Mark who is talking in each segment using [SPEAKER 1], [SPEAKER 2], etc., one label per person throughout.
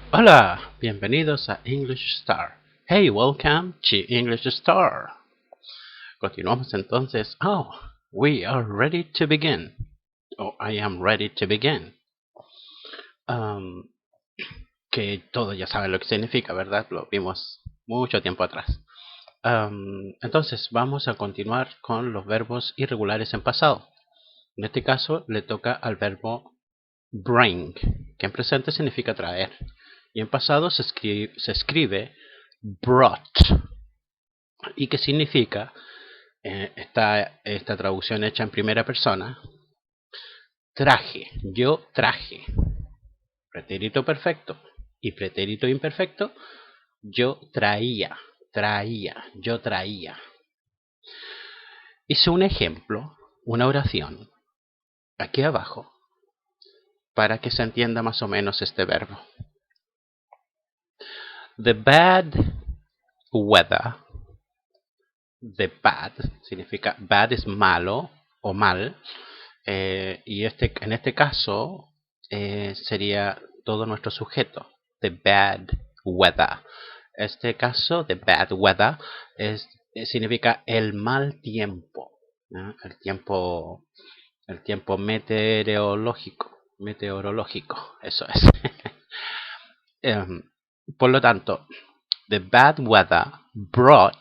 [SPEAKER 1] Hola, bienvenidos a English Star. Hey, welcome to English Star. Continuamos entonces. We are ready to begin. I am ready to begin. Um, que todos ya saben lo que significa, ¿verdad? Lo vimos mucho tiempo atrás. Entonces, vamos a continuar con los verbos irregulares en pasado. En este caso, le toca al verbo bring, que en presente significa traer. Y en pasado se escribe brought. ¿Y qué significa? Esta traducción hecha en primera persona. Traje, yo traje. Pretérito perfecto y pretérito imperfecto. Yo traía, yo traía. Hice un ejemplo, una oración, aquí abajo, para que se entienda más o menos este verbo. The bad weather. The bad significa bad es malo o mal. Y en este caso sería todo nuestro sujeto. The bad weather. Este caso, the bad weather, significa el mal tiempo, ¿no? El tiempo meteorológico, eso es. Por lo tanto, the bad weather brought,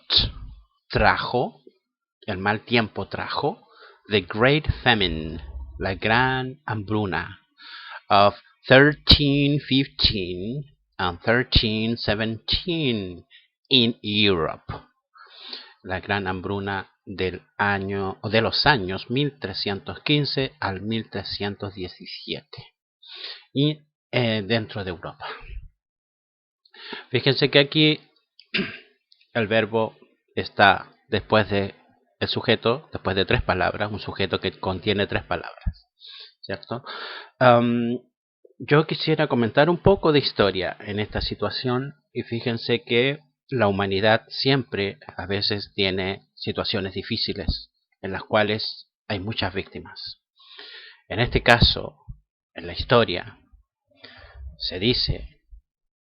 [SPEAKER 1] trajo, el mal tiempo trajo, the great famine, la gran hambruna, of 1315 and 1317 in Europe. La gran hambruna del año, o de los años 1315 al 1317. Y dentro de Europa. Fíjense que aquí el verbo está después de el sujeto, después de tres palabras, un sujeto que contiene tres palabras, ¿cierto? Yo quisiera comentar un poco de historia en esta situación y fíjense que la humanidad siempre a veces tiene situaciones difíciles en las cuales hay muchas víctimas. En este caso, en la historia, se dice,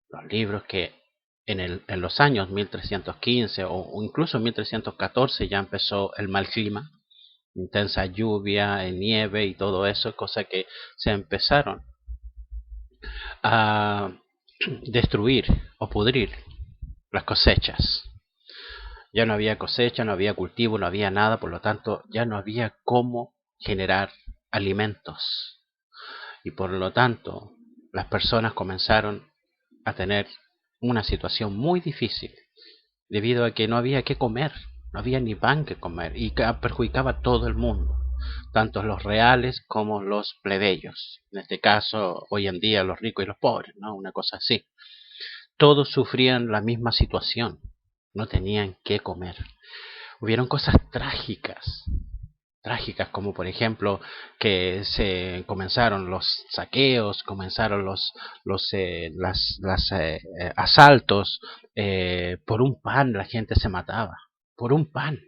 [SPEAKER 1] los libros, que en los años 1315 o incluso 1314 ya empezó el mal clima, intensa lluvia, nieve y todo eso, cosa que se empezaron a destruir o pudrir las cosechas. Ya no había cosecha, no había cultivo, no había nada, por lo tanto ya no había cómo generar alimentos. Y por lo tanto las personas comenzaron a tener una situación muy difícil debido a que no había que comer, no había ni pan que comer y que perjudicaba a todo el mundo, tanto los reales como los plebeyos. En este caso, hoy en día los ricos y los pobres, ¿no? Una cosa así. Todos sufrían la misma situación, no tenían que comer. Hubieron cosas trágicas como por ejemplo que se comenzaron los saqueos, comenzaron los asaltos, por un pan la gente se mataba, por un pan.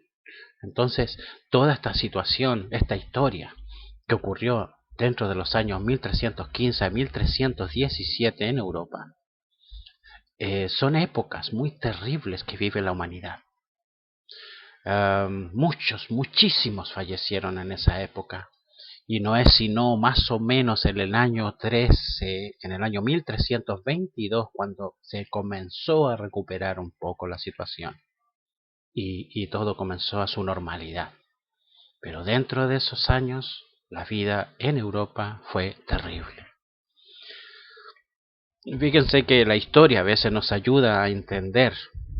[SPEAKER 1] Entonces toda esta situación, esta historia que ocurrió dentro de los años 1315 a 1317 en Europa, son épocas muy terribles que vive la humanidad. Muchísimos fallecieron en esa época. Y no es sino más o menos en el año 13, en el año 1322, cuando se comenzó a recuperar un poco la situación. Y todo comenzó a su normalidad. Pero dentro de esos años, la vida en Europa fue terrible. Fíjense que la historia a veces nos ayuda a entender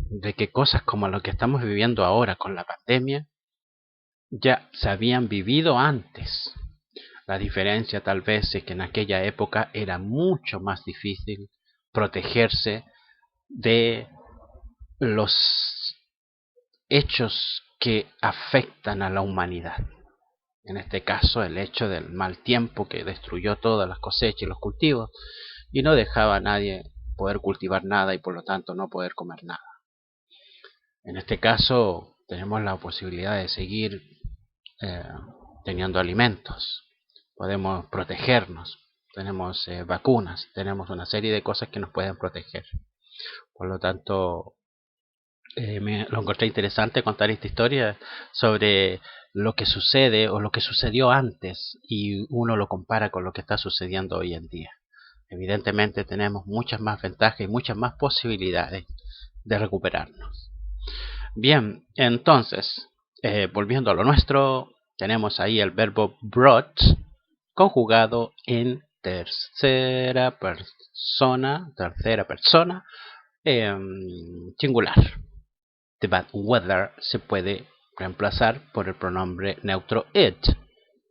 [SPEAKER 1] de que cosas como lo que estamos viviendo ahora con la pandemia ya se habían vivido antes. La diferencia tal vez es que en aquella época era mucho más difícil protegerse de los hechos que afectan a la humanidad. En este caso, el hecho del mal tiempo que destruyó todas las cosechas y los cultivos y no dejaba a nadie poder cultivar nada y por lo tanto no poder comer nada. En este caso, tenemos la posibilidad de seguir eh, teniendo alimentos, podemos protegernos. tenemos vacunas, tenemos una serie de cosas que nos pueden proteger. Por lo tanto, lo encontré interesante contar esta historia sobre lo que sucede o lo que sucedió antes y uno lo compara con lo que está sucediendo hoy en día. Evidentemente tenemos muchas más ventajas y muchas más posibilidades de recuperarnos. Bien, entonces, volviendo a lo nuestro, tenemos ahí el verbo brought conjugado en tercera persona singular. The bad weather se puede reemplazar por el pronombre neutro it.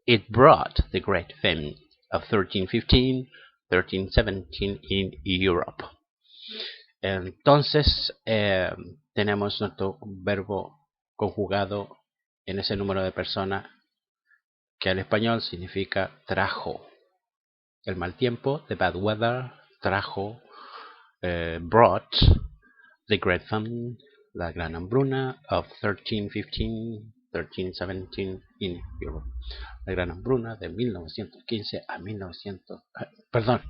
[SPEAKER 1] It brought the great famine of 1315, 1317 in Europe. Entonces, tenemos nuestro verbo conjugado en ese número de personas que al español significa trajo. El mal tiempo, the bad weather, trajo, brought, the great famine, la gran hambruna of 1315, 1317 in Europe. La gran hambruna de 1915 a 1900, perdón,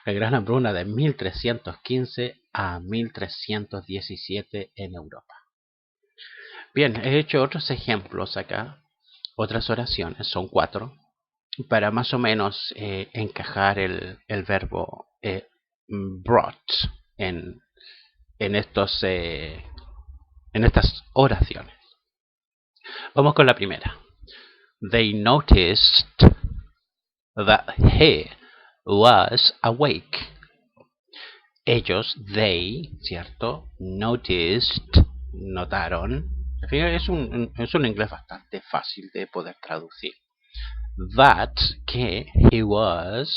[SPEAKER 1] la gran hambruna de 1315 a 1317 en Europa. Bien, he hecho otros ejemplos acá, otras oraciones, son 4, para más o menos encajar el verbo brought en estas oraciones. Vamos con la primera. They noticed that he was awake. Ellos, they, ¿cierto? Noticed, notaron. Es un inglés bastante fácil de poder traducir. That, que he was,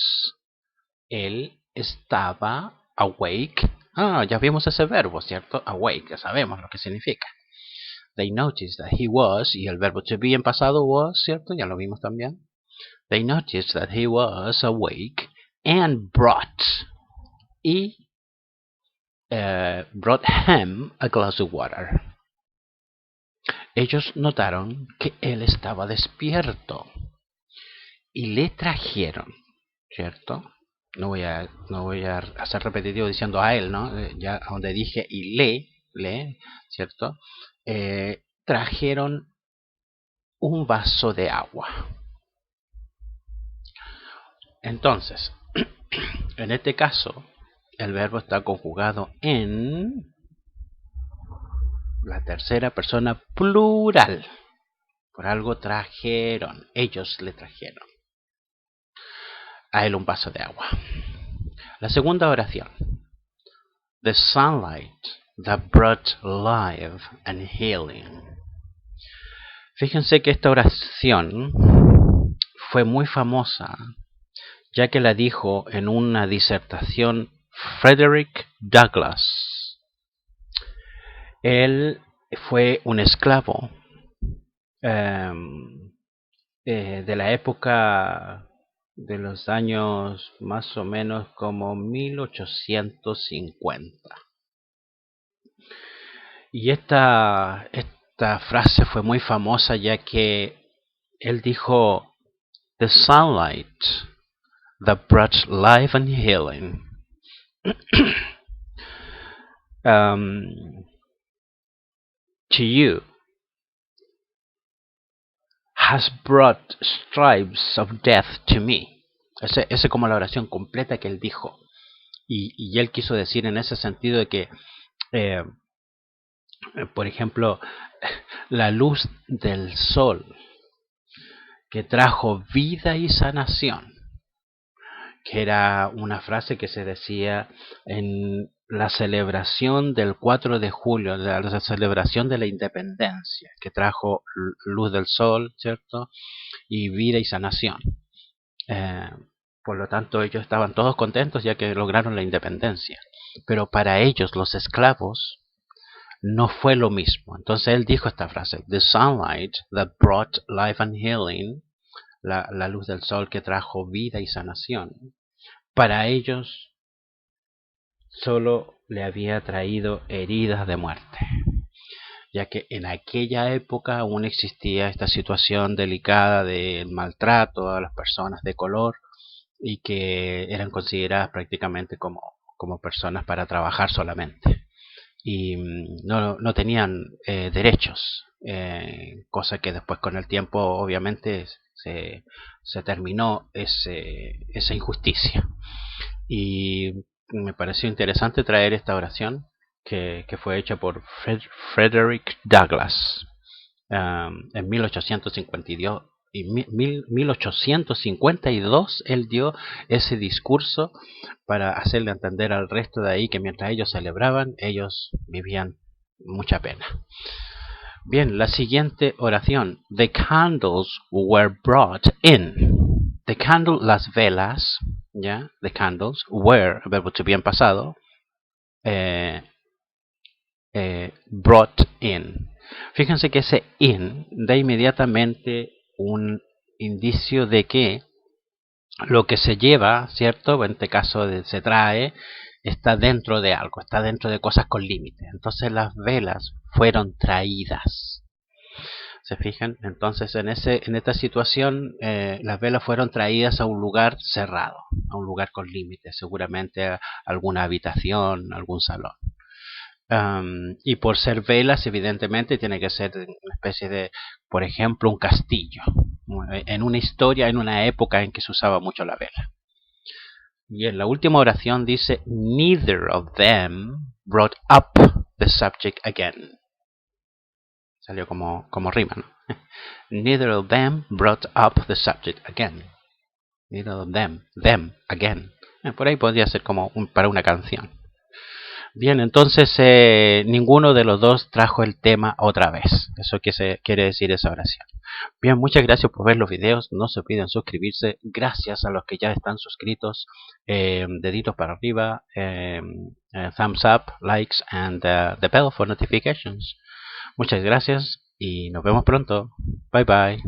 [SPEAKER 1] él estaba awake. Ya vimos ese verbo, ¿cierto? Awake, ya sabemos lo que significa. They noticed that he was, y el verbo to be en pasado was, ¿cierto? Ya lo vimos también. They noticed that he was awake and brought him a glass of water. Ellos notaron que él estaba despierto y le trajeron, ¿cierto? No voy a hacer repetitivo diciendo a él, ¿no? Ya donde dije y le, ¿cierto? Trajeron un vaso de agua. Entonces, en este caso, el verbo está conjugado en la tercera persona plural. Por algo trajeron, ellos le trajeron a él un vaso de agua. La segunda oración. The sunlight that brought life and healing. Fíjense que esta oración fue muy famosa, ya que la dijo en una disertación Frederick Douglass. Él fue un esclavo de la época de los años más o menos como 1850. Y esta frase fue muy famosa ya que él dijo, the sunlight that brought life and healing to you has brought stripes of death to me. Esa es como la oración completa que él dijo. Y él quiso decir en ese sentido de que, por ejemplo, la luz del sol que trajo vida y sanación, que era una frase que se decía en la celebración del 4 de julio, la celebración de la independencia, que trajo luz del sol, ¿cierto? Y vida y sanación. Por lo tanto, ellos estaban todos contentos ya que lograron la independencia. Pero para ellos, los esclavos, no fue lo mismo. Entonces él dijo esta frase, the sunlight that brought life and healing, la luz del sol que trajo vida y sanación, para ellos solo le había traído heridas de muerte, ya que en aquella época aún existía esta situación delicada del maltrato a las personas de color y que eran consideradas prácticamente como personas para trabajar solamente y no tenían derechos, cosa que después con el tiempo obviamente se terminó esa injusticia. Y me pareció interesante traer esta oración que fue hecha por Frederick Douglass en 1852. Y 1852 él dio ese discurso para hacerle entender al resto de ahí que mientras ellos celebraban, ellos vivían mucha pena. Bien, la siguiente oración. The candles were brought in. The candle, las velas, ¿ya? The candles were, verbo to be en pasado, brought in. Fíjense que ese in da inmediatamente un indicio de que lo que se lleva, ¿cierto? En este caso se trae, está dentro de algo, está dentro de cosas con límites. Entonces las velas fueron traídas. ¿Se fijan? Entonces en esta situación las velas fueron traídas a un lugar cerrado, a un lugar con límites, seguramente a alguna habitación, algún salón. Y por ser velas, evidentemente, tiene que ser una especie de, por ejemplo, un castillo. En una historia, en una época en que se usaba mucho la vela. Y en la última oración dice, neither of them brought up the subject again. Salió como rima, ¿no? Neither of them brought up the subject again. Neither of them again. Por ahí podría ser como para una canción. Bien, entonces ninguno de los dos trajo el tema otra vez. Eso quiere decir esa oración. Bien, muchas gracias por ver los videos. No se olviden suscribirse. Gracias a los que ya están suscritos. Deditos para arriba. Thumbs up, likes, and the bell for notifications. Muchas gracias y nos vemos pronto. Bye bye.